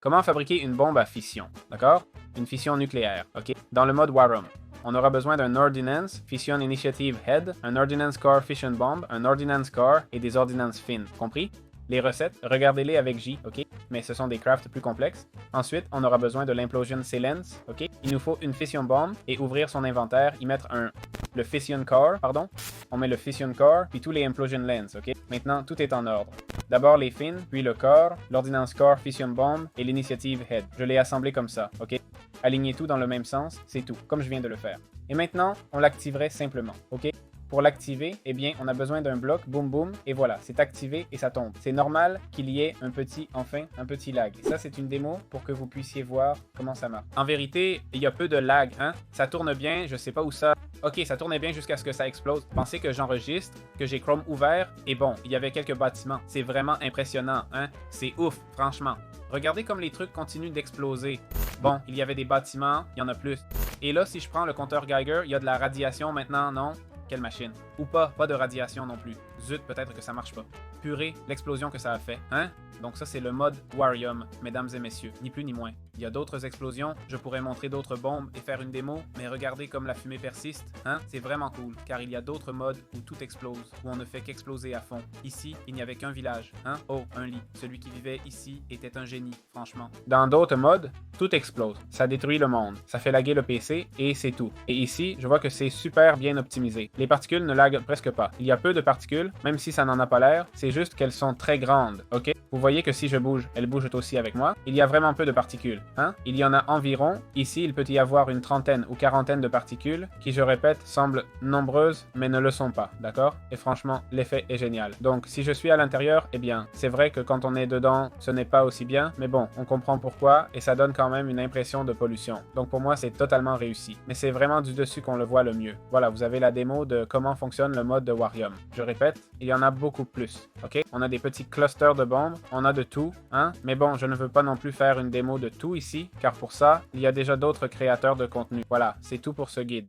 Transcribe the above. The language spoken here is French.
Comment fabriquer une bombe à fission, d'accord? Une fission nucléaire, ok? Dans le mode Warum. On aura besoin d'un Ordnance Fission Initiative Head, un Ordnance Core Fission Bomb, un Ordnance Core et des ordinances fines, compris? Les recettes, regardez-les avec J, ok? Mais ce sont des crafts plus complexes. Ensuite, on aura besoin de l'Implosion Sealants, ok? Il nous faut une Fission Bomb et ouvrir son inventaire, y mettre le Fission Core, pardon. On met le Fission Core, puis tous les Implosion Lens, ok? Maintenant, tout est en ordre. D'abord les fins, puis le corps, l'ordinance core Fission Bomb et l'initiative Head. Je l'ai assemblé comme ça, ok? Alignez tout dans le même sens, c'est tout, comme je viens de le faire. Et maintenant, on l'activerait simplement, ok? Pour l'activer, eh bien, on a besoin d'un bloc, boum boum, et voilà, c'est activé et ça tombe. C'est normal qu'il y ait un petit lag. Et ça, c'est une démo pour que vous puissiez voir comment ça marche. En vérité, il y a peu de lag, hein? Ça tourne bien, je sais pas où ça... Ok, ça tournait bien jusqu'à ce que ça explose. Pensez que j'enregistre, que j'ai Chrome ouvert, et bon, il y avait quelques bâtiments. C'est vraiment impressionnant, hein? C'est ouf, franchement. Regardez comme les trucs continuent d'exploser. Bon, il y avait des bâtiments, il y en a plus. Et là, si je prends le compteur Geiger, il y a de la radiation maintenant, non? Quelle machine. Ou pas de radiation non plus. Zut, peut-être que ça marche pas. Purée, l'explosion que ça a fait, hein? Donc ça, c'est le mode Warium, mesdames et messieurs, ni plus ni moins. Il y a d'autres explosions, je pourrais montrer d'autres bombes et faire une démo, mais regardez comme la fumée persiste, hein? C'est vraiment cool, car il y a d'autres modes où tout explose, où on ne fait qu'exploser à fond. Ici, il n'y avait qu'un village, hein? Oh, un lit. Celui qui vivait ici était un génie, franchement. Dans d'autres modes, tout explose. Ça détruit le monde, ça fait laguer le PC, et c'est tout. Et ici, je vois que c'est super bien optimisé. Les particules ne laguent presque pas. Il y a peu de particules, même si ça n'en a pas l'air, c'est juste qu'elles sont très grandes, ok? Vous voyez que si je bouge, elles bougent aussi avec moi. Il y a vraiment peu de particules, hein? Il y en a environ. Ici, il peut y avoir une trentaine ou quarantaine de particules, qui, je répète, semblent nombreuses, mais ne le sont pas, d'accord? Et franchement, l'effet est génial. Donc, si je suis à l'intérieur, eh bien, c'est vrai que quand on est dedans, ce n'est pas aussi bien, mais bon, on comprend pourquoi, et ça donne quand même une impression de pollution. Donc pour moi, c'est totalement réussi. Mais c'est vraiment du dessus qu'on le voit le mieux. Voilà, vous avez la démo de comment fonctionne le mode de Warium. Je répète, il y en a beaucoup plus, ok? On a des petits clusters de bombes, on a de tout, hein? Mais bon, je ne veux pas non plus faire une démo de tout ici, car pour ça, il y a déjà d'autres créateurs de contenu. Voilà, c'est tout pour ce guide.